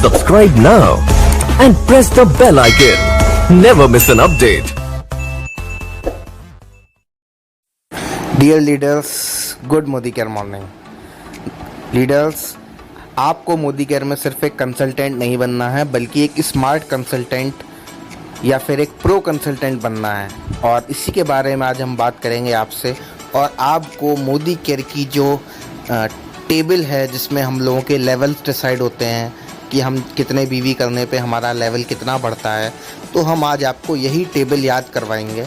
Subscribe now and press the bell icon. Never miss an update. Dear leaders, good Modicare morning. Leaders, आपको Modi care में सिर्फ एक consultant नहीं बनना है, बल्कि एक स्मार्ट कंसल्टेंट या फिर एक प्रो कंसल्टेंट बनना है। और इसी के बारे में आज हम बात करेंगे आपसे। और आपको मोदी केयर की जो टेबल है, जिसमें हम लोगों के लेवल्स डिसाइड होते हैं कि हम कितने बीवी करने पे हमारा लेवल कितना बढ़ता है, तो हम आज आपको यही टेबल याद करवाएंगे।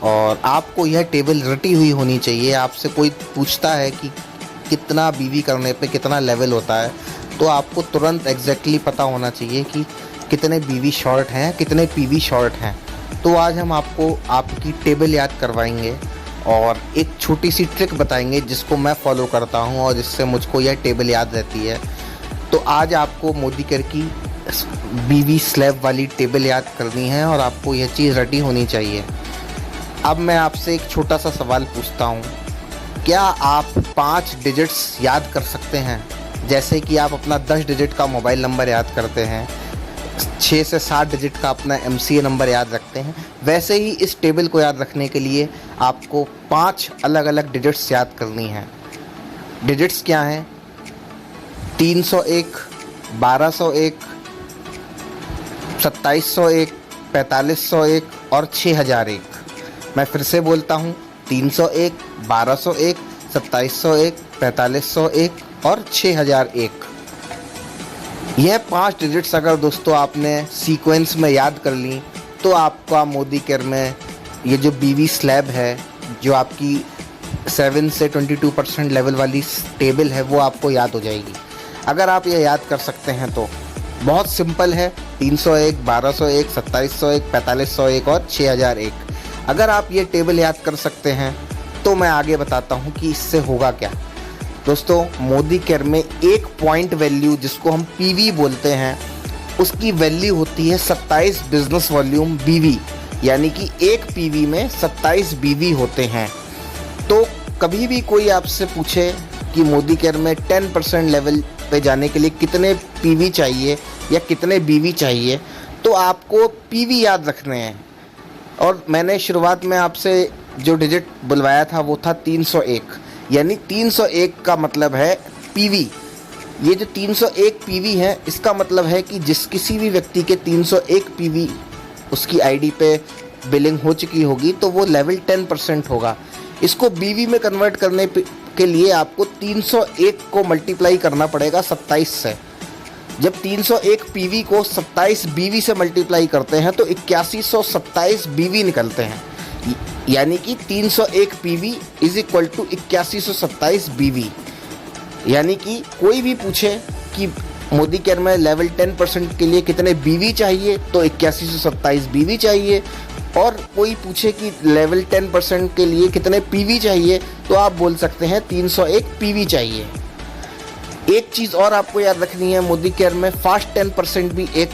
और आपको यह टेबल रटी हुई होनी चाहिए। आपसे कोई पूछता है कि कितना बीवी करने पे कितना लेवल होता है, तो आपको तुरंत एग्जैक्टली पता होना चाहिए कि कितने बीवी शॉर्ट हैं, कितने पीवी शॉर्ट हैं। तो आज हम आपको आपकी टेबल याद करवाएंगे और एक छोटी सी ट्रिक बताएंगे जिसको मैं फॉलो करता हूं और जिससे मुझको यह टेबल याद रहती है। तो आज आपको मोदी केयर की बीवी स्लैब वाली टेबल याद करनी है और आपको यह चीज़ रटी होनी चाहिए। अब मैं आपसे एक छोटा सा सवाल पूछता हूँ, क्या आप 5 डिजिट्स याद कर सकते हैं? जैसे कि आप अपना 10 डिजिट का मोबाइल नंबर याद करते हैं, 6 से 7 डिजिट का अपना MCA नंबर याद रखते हैं, वैसे ही इस टेबल को याद रखने के लिए आपको 5 अलग अलग डिजिट्स याद करनी हैं। डिजिट्स क्या हैं? 301, 1201, 2701, 4501 और 6001। मैं फिर से बोलता हूँ, 301, 1201, 2701, 4501 और 6001। यह 5 डिजिट्स अगर दोस्तों आपने सीक्वेंस में याद कर ली, तो आपका मोदी केयर में ये जो बीवी स्लैब है, जो आपकी 7 से 22% लेवल वाली टेबल है, वो आपको याद हो जाएगी। अगर आप ये याद कर सकते हैं तो बहुत सिंपल है। 301, 1201, 2701, 4501 और 6001। अगर आप ये टेबल याद कर सकते हैं तो मैं आगे बताता हूँ कि इससे होगा क्या। दोस्तों, मोदी केयर में एक पॉइंट वैल्यू, जिसको हम PV बोलते हैं, उसकी वैल्यू होती है 27 बिजनेस वॉल्यूम BV, यानी कि एक PV में 27 BV होते हैं। तो कभी भी कोई आपसे पूछे कि मोदी केयर में 10% लेवल पे जाने के लिए कितने PV चाहिए या कितने BV चाहिए, तो आपको PV याद रखने हैं। और मैंने शुरुआत में आपसे जो डिजिट बुलवाया था वो था 301, यानी 301 का मतलब है PV। ये जो 301 PV है, इसका मतलब है कि किसी भी व्यक्ति के 301 PV उसकी ID पे बिलिंग हो चुकी होगी, तो वो लेवल 10% होगा। इसको BV में कन्वर्ट करने के लिए आपको 301 को मल्टीप्लाई करना पड़ेगा 27 से। जब 301 PV को 27 BV से मल्टीप्लाई करते हैं तो 8127 BV निकलते हैं, यानी कि 301 PV is equal to 8127 BV। यानी कि कोई भी पूछे कि मोदी केयर में लेवल 10% के लिए कितने BV चाहिए, तो 8127 BV चाहिए। और कोई पूछे कि लेवल 10% के लिए कितने PV चाहिए, तो आप बोल सकते हैं 301 PV चाहिए। एक चीज़ और आपको याद रखनी है, मोदी केयर में फास्ट 10% भी एक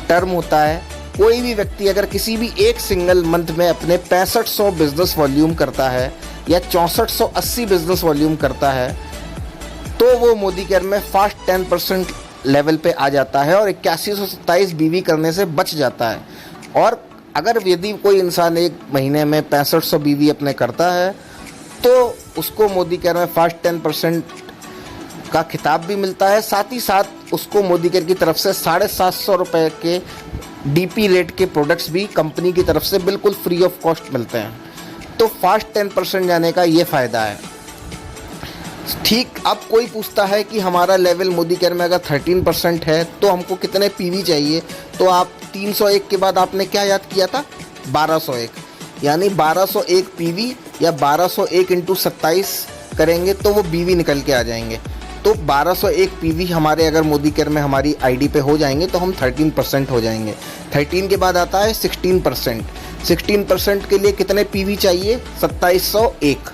टर्म होता है। कोई भी व्यक्ति अगर किसी भी एक सिंगल मंथ में अपने 6500 बिजनेस वॉल्यूम करता है या 6480 बिजनेस वॉल्यूम करता है, तो वो मोदी केयर में फास्ट 10% लेवल पे आ जाता है और 8127 BV करने से बच जाता है। और अगर यदि कोई इंसान एक महीने में 6500 BV अपने करता है, तो उसको मोदी केयर में फास्ट 10% का खिताब भी मिलता है। साथ ही साथ उसको मोदी केयर की तरफ से 750 रुपये के DP रेट के प्रोडक्ट्स भी कंपनी की तरफ से बिल्कुल फ्री ऑफ कॉस्ट मिलते हैं। तो फास्ट 10% जाने का ये फ़ायदा है। ठीक, अब कोई पूछता है कि हमारा लेवल मोदी केयर में अगर 13% है तो हमको कितने PV चाहिए, तो आप 301 के बाद आपने क्या याद किया था? 1201, यानी 1201 PV या 1201 × 27 करेंगे तो वो BV निकल के आ जाएंगे। तो 1201 PV हमारे अगर मोदी केयर में हमारी ID पे हो जाएंगे तो हम 13% हो जाएंगे। 13 के बाद आता है 16%। 16% के लिए कितने PV चाहिए? 2701।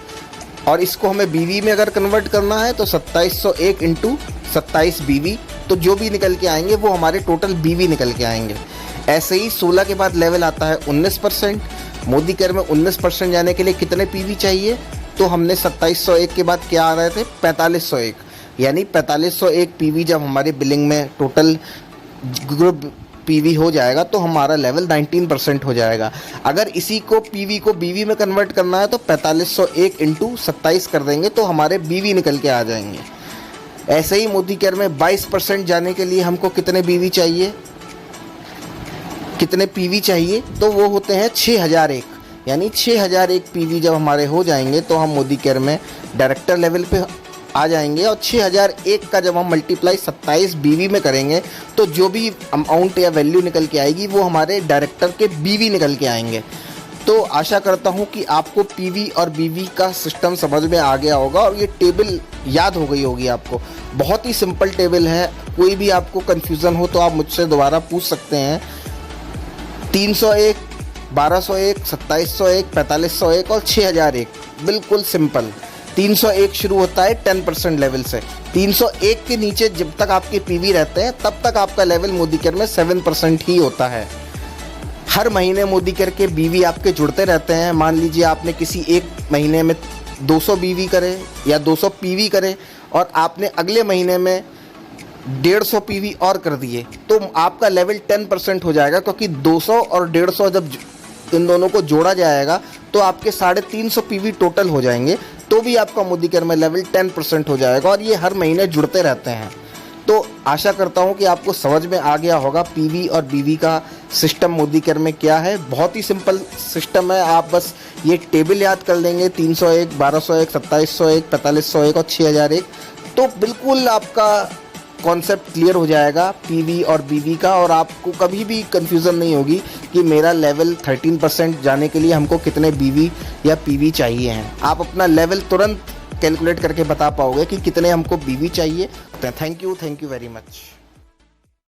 और इसको हमें BV में अगर कन्वर्ट करना है तो 2701 × 27 BV, तो जो भी निकल के आएंगे वो हमारे टोटल BV निकल के आएंगे। ऐसे ही 16 के बाद लेवल आता है 19%। मोदी केयर में 19% जाने के लिए कितने PV चाहिए? तो हमने 2701 के बाद क्या आ रहे थे? 4501, यानी 4501 PV जब हमारी बिलिंग में टोटल ग्रुप पीवी हो जाएगा तो हमारा लेवल 19% हो जाएगा। अगर इसी को पीवी को बीवी में कन्वर्ट करना है तो 4501 इंटू 27 कर देंगे तो हमारे बीवी निकल के आ जाएंगे। ऐसे ही मोदी केयर में 22% जाने के लिए हमको कितने बीवी चाहिए, कितने पीवी चाहिए, तो वो होते हैं 6001। यानी 6001 पीवी जब हमारे हो जाएंगे तो हम मोदी केयर में डायरेक्टर लेवल पे आ जाएंगे। और 6001 का जब हम मल्टीप्लाई 27 बीवी में करेंगे तो जो भी अमाउंट या वैल्यू निकल के आएगी वो हमारे डायरेक्टर के बीवी निकल के आएंगे। तो आशा करता हूँ कि आपको पीवी और बीवी का सिस्टम समझ में आ गया होगा और ये टेबल याद हो गई होगी आपको। बहुत ही सिंपल टेबल है, कोई भी आपको कन्फ्यूज़न हो तो आप मुझसे दोबारा पूछ सकते हैं। 301, 1201, 2701, 4501 और 6001, बिल्कुल सिंपल। 301 शुरू होता है 10% लेवल से। 301 के नीचे जब तक आपके पीवी रहते हैं तब तक आपका लेवल मोदी केयर में 7% ही होता है। हर महीने मोदी केयर के बीवी आपके जुड़ते रहते हैं। मान लीजिए आपने किसी एक महीने में 200 बीवी करे या 200 पीवी करे और आपने अगले महीने में 150 पीवी और कर दिए तो आपका लेवल 10% हो जाएगा, क्योंकि 200 और 150 जब इन दोनों को जोड़ा जाएगा तो आपके 350 पीवी टोटल हो जाएंगे, तो भी आपका मोदी केयर में लेवल 10% हो जाएगा। और ये हर महीने जुड़ते रहते हैं। तो आशा करता हूँ कि आपको समझ में आ गया होगा पीवी और बीवी का सिस्टम मोदी केयर में क्या है। बहुत ही सिंपल सिस्टम है, आप बस ये टेबल याद कर लेंगे 301, 1201, 2701, 4501 और 6001, तो बिल्कुल आपका कॉन्सेप्ट क्लियर हो जाएगा पीवी और बीवी का। और आपको कभी भी कन्फ्यूज़न नहीं होगी कि मेरा लेवल 13% जाने के लिए हमको कितने बीवी या पीवी चाहिए हैं। आप अपना लेवल तुरंत कैलकुलेट करके बता पाओगे कि कितने हमको बीवी चाहिए। Thank you very much.